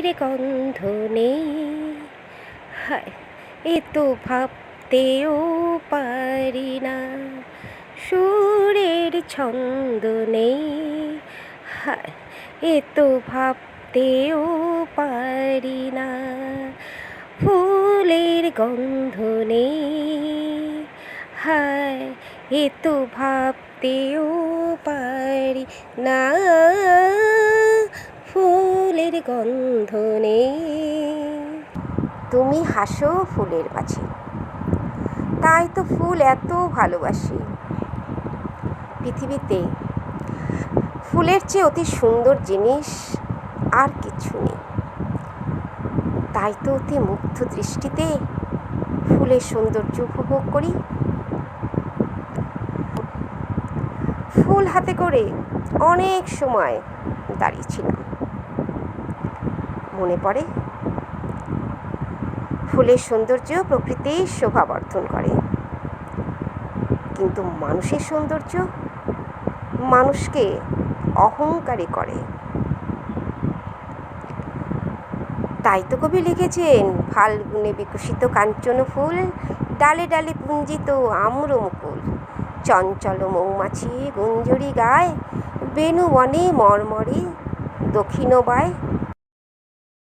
ফুলের গন্ধ নেই, হায় এ তো ভাবতেও পারি না। সুরের ছন্দ নেই, হায় এ তো ভাবতেও পারি না। ফুলের গন্ধ নেই, হায় এ তো ভাবতেও পারি না। ফুলের গন্ধ নেই। তুমি হাসো ফুলের মাঝে, তাই তো ফুল এত ভালোবাসি। পৃথিবীতে ফুলের চেয়ে অতি সুন্দর জিনিস আর কিছু নেই। তাই তো অতি মুগ্ধ দৃষ্টিতে ফুলের সৌন্দর্য উপভোগ করি। ফুল হাতে করে অনেক সময় দাঁড়িয়েছিলাম। মনে পড়ে ফুলের সৌন্দর্য প্রকৃতির শোভা বর্ধন করে, কিন্তু মানুষের সৌন্দর্য মানুষকে অহংকারী করে। তাই তো কবি লিখেছেন, ফাল্গুনে বিকশিত কাঞ্চন ফুল, ডালে ডালে পুঞ্জিত আম্র মুকুল, চঞ্চল মৌমাছি গুঞ্জরি গায়, বেণু বনে মর্মরে দক্ষিণ বায়।